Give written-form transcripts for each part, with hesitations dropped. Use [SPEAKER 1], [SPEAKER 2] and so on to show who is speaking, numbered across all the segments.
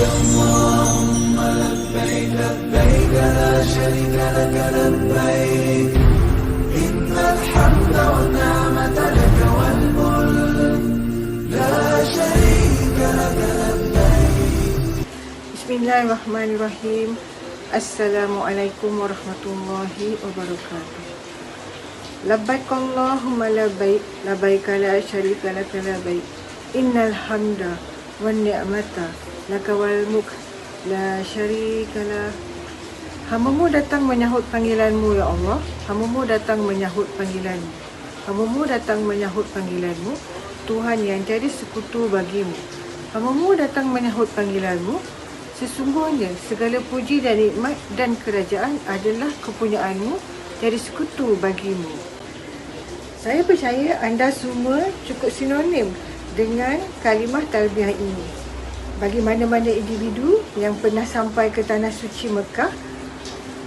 [SPEAKER 1] اللهم لبيك لبيك لا شريك لك لبيك إن الحمد والنعمة لك والملك لا شريك لك لبيك.
[SPEAKER 2] Bismillahirrahmanirrahim. Assalamualaikum warahmatullahi wabarakatuh. Labbaik Allahumma labbaik, labbaik la syarika laka labbaik. Innal hamda wan ni'mata laka wal mulk la syarika la. Hamba-Mu datang menyahut panggilan-Mu ya Allah. Hamba-Mu datang menyahut panggilan-Mu. Hamba-Mu datang menyahut panggilan-Mu, Tuhan yang tiada sekutu bagi-Mu. Hamba-Mu datang menyahut panggilan-Mu. Sesungguhnya segala puji dan nikmat dan kerajaan adalah kepunyaan-Mu, tiada sekutu bagi-Mu. Saya percaya anda semua cukup sinonim dengan kalimah talbiyah ini. Bagi mana-mana individu yang pernah sampai ke tanah suci Mekah,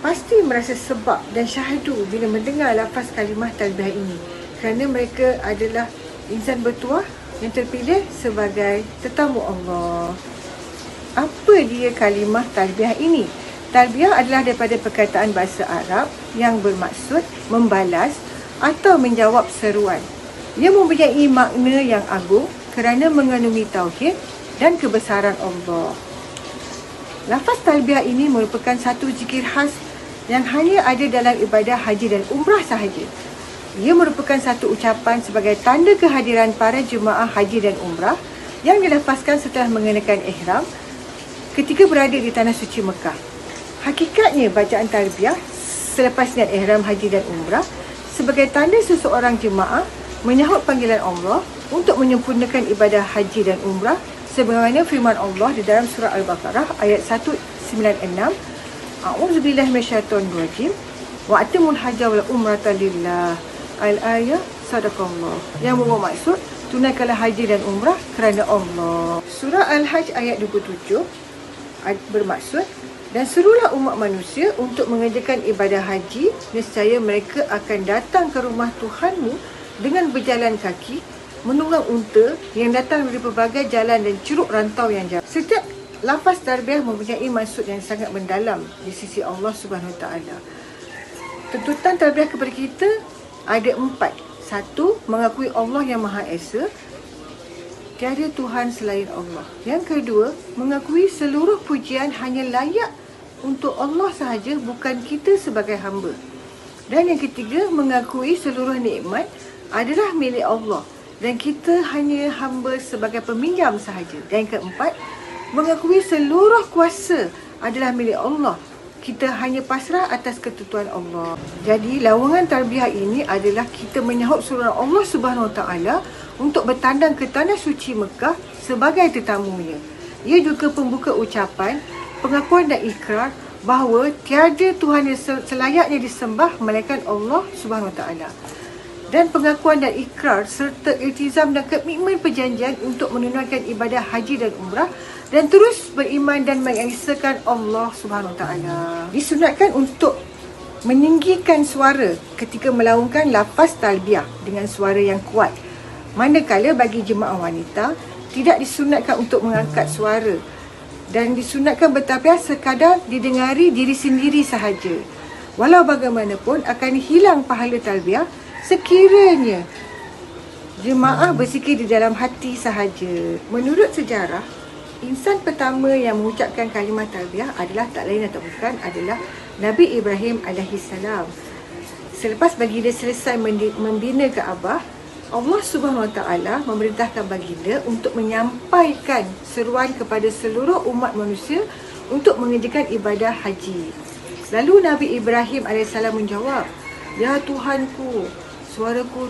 [SPEAKER 2] pasti merasa sebab dan syahdu bila mendengar lafaz kalimah talbiyah ini, kerana mereka adalah insan bertuah yang terpilih sebagai tetamu Allah. Apa dia kalimah talbiyah ini? Talbiyah adalah daripada perkataan bahasa Arab yang bermaksud membalas atau menjawab seruan. Ia mempunyai makna yang agung kerana mengandungi tauhid dan kebesaran Allah. Lafaz talbiyah ini merupakan satu zikir khas yang hanya ada dalam ibadah haji dan umrah sahaja. Ia merupakan satu ucapan sebagai tanda kehadiran para jemaah haji dan umrah yang dilafazkan setelah mengenakan ihram ketika berada di tanah suci Mekah. Hakikatnya bacaan talbiyah selepas niat ihram haji dan umrah sebagai tanda seseorang jemaah menyahut panggilan Allah untuk menyempurnakan ibadah haji dan umrah, sebagaimana firman Allah di dalam surah Al-Baqarah ayat 196, A'udzubillahi minasyaitonirrajim, wa atimul hajja wal umrata lillah. Al-ayah sadaqallah, yang bermaksud tunaikanlah haji dan umrah kerana Allah. Surah Al-Hajj ayat 27 bermaksud, dan serulah umat manusia untuk mengerjakan ibadah haji, nescaya mereka akan datang ke rumah Tuhanmu dengan berjalan kaki, menunggang unta yang datang dari pelbagai jalan dan curug rantau yang jauh. Setiap lafaz talbiyah mempunyai maksud yang sangat mendalam di sisi Allah Subhanahu Wa Taala. Tuntutan talbiyah kepada kita ada 4. 1. Mengakui Allah yang Maha Esa, tiada Tuhan selain Allah. Yang kedua, mengakui seluruh pujian hanya layak untuk Allah sahaja, bukan kita sebagai hamba. Dan yang ketiga, mengakui seluruh nikmat adalah milik Allah dan kita hanya hamba sebagai peminjam sahaja. Dan yang keempat, mengakui seluruh kuasa adalah milik Allah. Kita hanya pasrah atas ketentuan Allah. Jadi lawangan talbiyah ini adalah kita menyahut suruhan Allah Subhanahu Wa Taala untuk bertandang ke tanah suci Mekah sebagai tetamunya. Ia juga pembuka ucapan, pengakuan dan ikrar bahawa tiada Tuhan yang selayaknya disembah melainkan Allah Subhanahu Wa Taala. Dan pengakuan dan ikrar serta iltizam dan komitmen perjanjian untuk menunaikan ibadah haji dan umrah dan terus beriman dan mengesahkan Allah Subhanahu Wa Taala. Disunatkan untuk meninggikan suara ketika melaungkan lafaz talbiyah dengan suara yang kuat. Manakala bagi jemaah wanita tidak disunatkan untuk mengangkat suara dan disunatkan bertalbiyah sekadar didengari diri sendiri sahaja. Walau bagaimanapun akan hilang pahala talbiyah sekiranya jemaah berzikir di dalam hati sahaja. Menurut sejarah, insan pertama yang mengucapkan kalimah talbiyah adalah tak lain atau bukan adalah Nabi Ibrahim alaihissalam. Selepas baginda selesai membina Kaabah, Allah Subhanahu Wa Taala memerintahkan baginda untuk menyampaikan seruan kepada seluruh umat manusia untuk mengerjakan ibadah haji. Lalu Nabi Ibrahim alaihissalam menjawab, "Ya Tuhanku, suaraku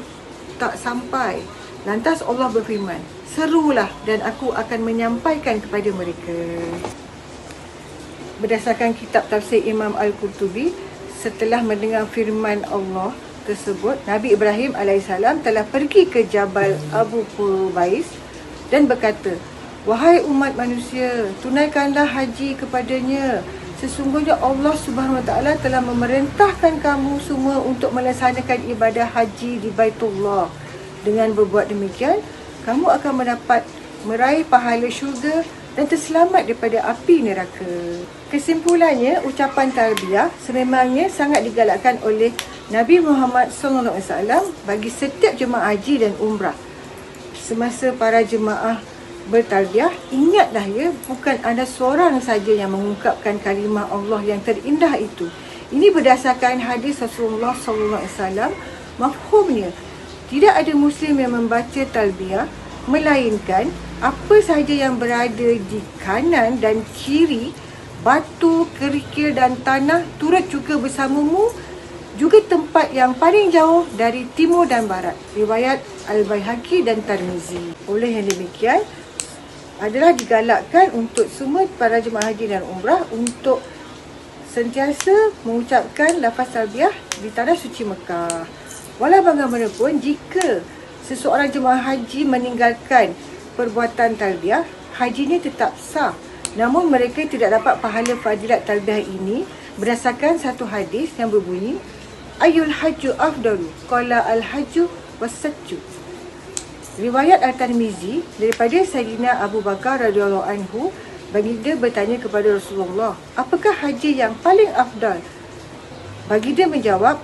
[SPEAKER 2] tak sampai." Lantas Allah berfirman, "Serulah dan aku akan menyampaikan kepada mereka." Berdasarkan kitab tafsir Imam Al-Qurtubi, setelah mendengar firman Allah tersebut, Nabi Ibrahim alaihissalam telah pergi ke Jabal Abu Qubais dan berkata, "Wahai umat manusia, tunaikanlah haji kepadanya. Sesungguhnya Allah Subhanahu Wa Taala telah memerintahkan kamu semua untuk melaksanakan ibadah haji di Baitullah. Dengan berbuat demikian, kamu akan meraih pahala syurga dan terselamat daripada api neraka. Kesimpulannya, ucapan talbiyah sememangnya sangat digalakkan oleh Nabi Muhammad SAW bagi setiap jemaah haji dan umrah. Semasa para jemaah bertalbiyah, ingatlah ya, bukan anda seorang saja yang mengungkapkan kalimah Allah yang terindah itu. Ini berdasarkan hadis Rasulullah SAW. Mafhumnya, tidak ada Muslim yang membaca talbiyah melainkan apa sahaja yang berada di kanan dan kiri, batu, kerikil dan tanah turut juga bersamamu, juga tempat yang paling jauh dari timur dan barat. Riwayat Al-Baihaqi dan Tirmizi. Oleh yang demikian, adalah digalakkan untuk semua para jemaah haji dan umrah untuk sentiasa mengucapkan lafaz talbiyah di tanah suci Mekah. Walau bagaimanapun, jika seseorang jemaah haji meninggalkan perbuatan talbiyah, hajinya tetap sah. Namun mereka tidak dapat pahala fadilat talbiyah ini berdasarkan satu hadis yang berbunyi, Ayul hajju afdalu, qala al-hajju was-sajju. Riwayat Al-Tirmizi daripada Sayyidina Abu Bakar radhiyallahu anhu, baginda bertanya kepada Rasulullah, apakah haji yang paling afdal? Baginda menjawab,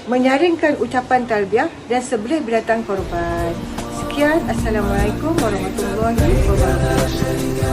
[SPEAKER 2] menyaringkan ucapan talbiyah dan sembelih binatang korban. Sekian, Assalamualaikum warahmatullahi wabarakatuh.